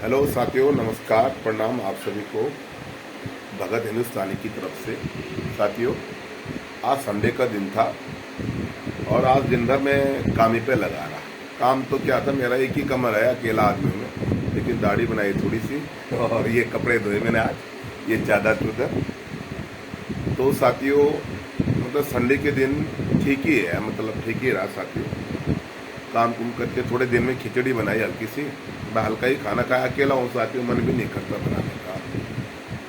Hello साथियों, नमस्कार, प्रणाम आप सभी को भगत हिंदुस्तानी की तरफ से। साथियों, आज संडे का दिन था और आज दिन भर मैं काम ही पे लगा रहा। काम तो क्या था, मेरा एक ही कमर है, अकेला आदमी हूँ मैं, लेकिन दाढ़ी बनाई थोड़ी सी और ये कपड़े धोए मैंने आज, ये चादर चुदर। तो साथियों, मतलब संडे के दिन ठीक ही है, मतलब ठीक ही रहा साथियों। काम कुम करके थोड़े दिन में खिचड़ी बनाई हल्की सी, मैं हल्का ही खाना खाया, अकेला हूँ साथियों, मन भी नहीं करता बनाने का।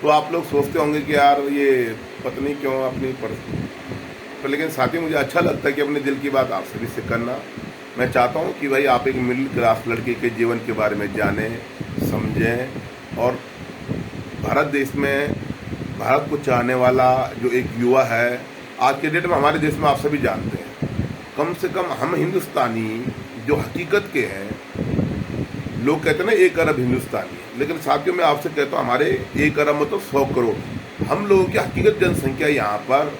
तो आप लोग सोचते होंगे कि यार ये पत्नी क्यों अपनी पर लेकिन साथियों, मुझे अच्छा लगता है कि अपने दिल की बात आप सभी से करना। मैं चाहता हूँ कि भाई आप एक मिडिल क्लास लड़के के जीवन के बारे में जानें, समझें, और भारत देश में भारत को चाहने वाला जो एक युवा है आज के डेट में हमारे देश में, आप सभी जानते हैं। कम से कम हम हिंदुस्तानी जो हकीकत के हैं, लोग कहते हैं ना 1 अरब हिंदुस्तानी, लेकिन साथियों मैं आपसे कहता हूँ हमारे 1 अरब मतलब 100 करोड़ हम लोगों की हकीकत जनसंख्या यहाँ पर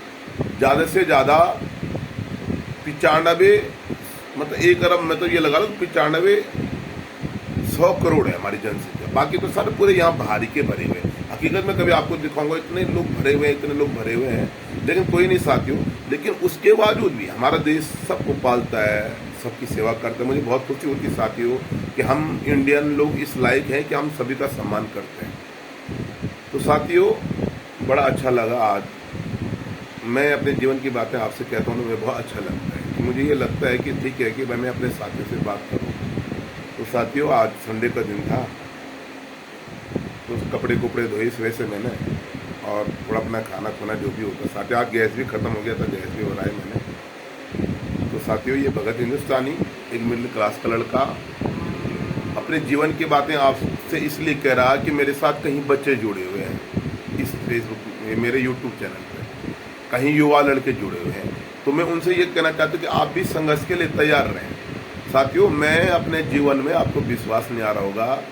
ज़्यादा से ज़्यादा 95, मतलब 1 अरब में तो ये लगा लो 95 100 करोड़ है हमारी जनसंख्या। बाकी तो सारे पूरे यहाँ भारी के भरे हुए हैं। हकीकत में कभी आपको दिखाऊंगा इतने लोग भरे हुए हैं, इतने लोग भरे हुए हैं, लेकिन कोई नहीं साथियों। लेकिन उसके बावजूद भी हमारा देश सबको पालता है, सबकी सेवा करता है। मुझे बहुत खुशी होती है साथियों कि हम इंडियन लोग इस लायक हैं कि हम सभी का सम्मान करते हैं। तो साथियों, बड़ा अच्छा लगा आज मैं अपने जीवन की बातें आपसे कहता हूँ तो मुझे बहुत अच्छा लगता है कि मुझे ये लगता है कि ठीक है कि मैं अपने साथियों से बात करूँ। तो साथियों, आज संडे का दिन था, तो कपड़े धोए इस वजह से मैंने, और थोड़ा अपना खाना खुना जो भी होता। साथियों, आज गैस भी ख़त्म हो गया था, गैस भी बनाया मैंने। तो साथियों, ये भगत हिंदुस्तानी एक मिडिल क्लास का लड़का अपने जीवन की बातें आपसे इसलिए कह रहा कि मेरे साथ कहीं बच्चे जुड़े हुए हैं इस फेसबुक में, मेरे यूट्यूब चैनल पर कहीं युवा लड़के जुड़े हुए हैं। तो मैं उनसे ये कहना चाहता हूँ कि आप भी संघर्ष के लिए तैयार रहें। साथियों, मैं अपने जीवन में, आपको विश्वास नहीं आ रहा होगा,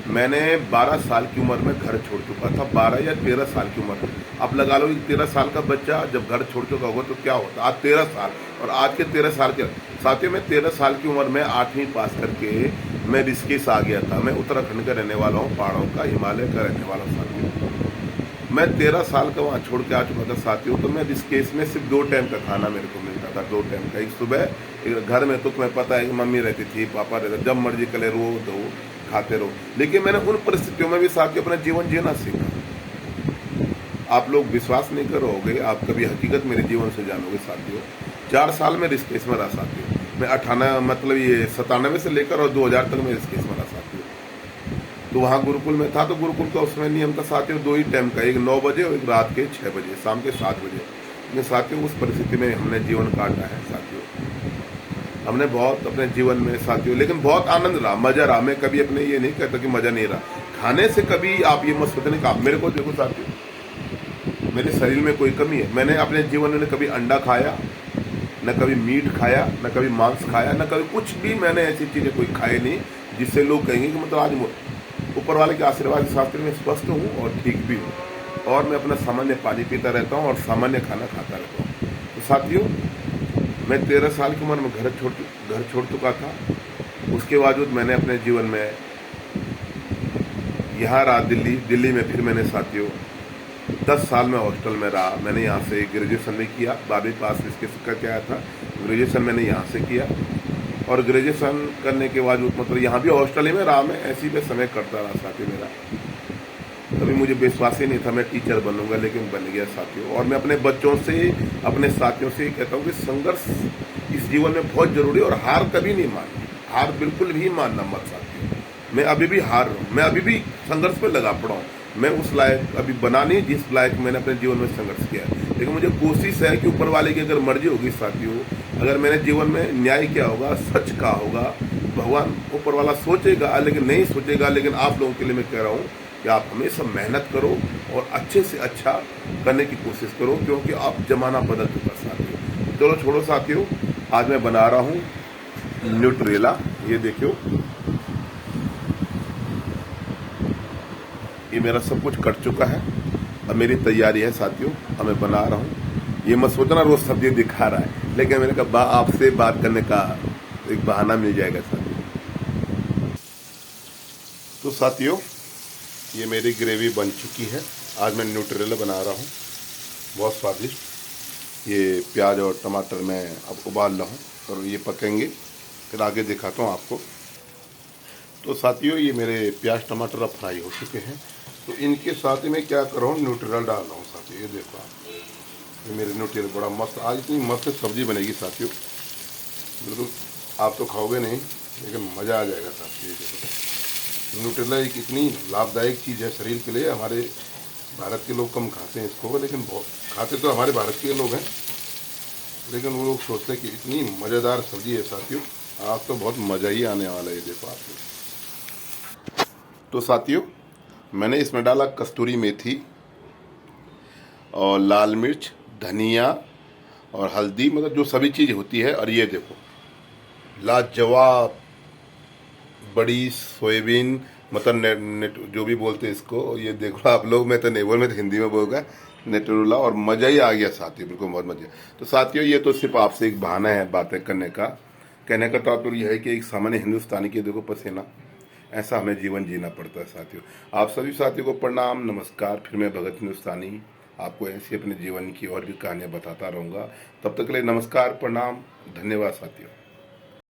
मैंने 12 साल की उम्र में घर छोड़ चुका था। 12 या 13 साल की उम्र। अब लगा लो 13 साल का बच्चा जब घर छोड़ चुका होगा तो क्या होता। आज 13 साल और आज के 13 साल के साथियों, मैं 13 साल की उम्र में 8वीं पास करके मैं ऋषिकेश आ गया था। मैं उत्तराखंड का रहने वाला हूँ, पहाड़ों का, हिमालय का रहने वाला हूँ साथियों। मैं 13 साल का वहाँ छोड़ के आ चुका था साथियों। तो मैं ऋषिकेश में सिर्फ 2 टाइम का खाना मेरे को मिलता था, 2 टाइम का, एक सुबह, एक घर में तो तुम्हें पता है कि मम्मी रहती थी, पापा रहते, जब मर्जी कले रो दो खाते रहो। लेकिन मैंने उन परिस्थितियों में भी साथियों अपना जीवन जीना सीखा। आप लोग विश्वास नहीं करोगे, आप कभी हकीकत मेरे जीवन से जानोगे साथियों। 4 साल में ऋषिकेश में रहा साथियों। मैं 97 से लेकर और 2000 तक मैं ऋषिकेश में रहा साथियों। तो वहाँ गुरुकुल में था, तो गुरुकुल का उसमें नियम था साथियों 2 ही टाइम का, एक 9 बजे और एक रात के 6 बजे, शाम के 7 बजे। लेकिन साथियों, उस परिस्थिति में हमने जीवन काटा है साथियों। हमने बहुत अपने जीवन में साथियों, लेकिन बहुत आनंद रहा, मजा रहा। मैं कभी अपने ये नहीं कहता कि मजा नहीं रहा। खाने से कभी आप ये मत सोचने का, आप मेरे को देखो साथियों, मेरे शरीर में कोई कमी है। मैंने अपने जीवन में कभी अंडा खाया, न कभी मीट खाया, न कभी मांस खाया, न कभी कुछ भी मैंने ऐसी चीजें कोई खाई नहीं जिससे लोग कहेंगे कि मतलब आज ऊपर वाले के आशीर्वाद के साथ में स्वस्थ हूँ और ठीक भी हूँ, और मैं अपना सामान्य पानी पीता रहता हूँ और सामान्य खाना खाता रहता हूँ। तो साथियों, मैं 13 साल की उम्र में घर छोड़ चुका था। उसके बावजूद मैंने अपने जीवन में यहाँ रहा, दिल्ली में फिर मैंने साथियों 10 साल में हॉस्टल में रहा। मैंने यहाँ से ग्रेजुएशन भी किया, 12वीं पास इसके करके आया था। ग्रेजुएशन मैंने यहाँ से किया, और ग्रेजुएशन करने के बाद मतलब यहाँ भी हॉस्टल ही में रहा। मैं ऐसी में समय करता रहा साथियों मेरा। कभी मुझे विश्वास ही नहीं था मैं टीचर बनूंगा, लेकिन बन गया साथियों। और मैं अपने बच्चों से, अपने साथियों से कहता हूँ कि संघर्ष इस जीवन में बहुत जरूरी है, और हार कभी नहीं माननी, हार बिल्कुल भी मानना मत साथियों। मैं अभी भी हार रहा हूँ, मैं अभी भी संघर्ष पे लगा पड़ा हूँ। मैं उस लायक अभी बना नहीं जिस लायक मैंने अपने जीवन में संघर्ष किया, लेकिन मुझे कोशिश है कि ऊपर वाले की अगर मर्जी होगी साथियों, अगर मेरे जीवन में न्याय क्या होगा, सच का होगा, भगवान ऊपर वाला सोचेगा, लेकिन नहीं सोचेगा। लेकिन आप लोगों के लिए मैं कह रहा हूँ कि आप हमेशा मेहनत करो और अच्छे से अच्छा करने की कोशिश करो, क्योंकि अब जमाना बदल चुका साथियों। चलो छोड़ो साथियों, आज मैं बना रहा हूँ न्यूट्रेला। ये देखियो, ये मेरा सब कुछ कट चुका है, अब मेरी तैयारी है साथियों, अब मैं बना रहा हूँ। ये मत सोचना रोज सब्जी दिखा रहा है, लेकिन मैंने कहा आपसे बात करने का एक बहाना मिल जाएगा साथियों। तो साथियों, ये मेरी ग्रेवी बन चुकी है। आज मैं न्यूट्रेला बना रहा हूँ, बहुत स्वादिष्ट। ये प्याज और टमाटर मैं अब उबाल रहा हूँ और ये पकेंगे, फिर आगे दिखाता हूँ आपको। तो साथियों, ये मेरे प्याज टमाटर अब फ्राई हो चुके हैं। तो इनके साथ ही मैं क्या कर रहा हूँ, न्यूट्रेला डाल रहा हूँ साथियों। ये देखो आप, ये मेरे न्यूट्रेला बड़ा मस्त, आज इतनी मस्त सब्जी बनेगी साथियों, बिल्कुल आप तो खाओगे नहीं लेकिन मज़ा आ जाएगा साथियों। ये देखो, न्यूट्रेला एक इतनी लाभदायक चीज़ है शरीर के लिए। हमारे भारत के लोग कम खाते हैं इसको, लेकिन बहुत खाते तो हमारे भारत के लोग हैं, लेकिन वो लोग सोचते हैं कि इतनी मज़ेदार सब्जी है साथियों, आज तो बहुत मज़ा ही आने वाला है। ये देखो आप लोग। तो साथियों, मैंने इसमें डाला कस्तूरी मेथी और लाल मिर्च, धनिया और हल्दी, मतलब जो सभी चीज़ होती है। और ये देखो, लाजवाब बड़ी सोयाबीन, मतलब नेट जो भी बोलते हैं इसको, ये देखो आप लोग, मैं तो नहीं बोल, मैं तो हिंदी में बोलूँगा नेटरुला। और मज़ा ही आ गया साथियों, बिल्कुल बहुत मज़ा। तो साथियों, ये तो सिर्फ आपसे एक बहाना है बातें करने का। कहने का तात्पर्य यह है कि एक सामान्य हिंदुस्तानी के देखो पसीना, ऐसा हमें जीवन जीना पड़ता है साथियों। आप सभी साथियों को प्रणाम, नमस्कार। फिर मैं भगत हिंदुस्तानी आपको ऐसी अपने जीवन की और भी कहानियाँ बताता रहूँगा। तब तक के लिए नमस्कार, प्रणाम, धन्यवाद साथियों।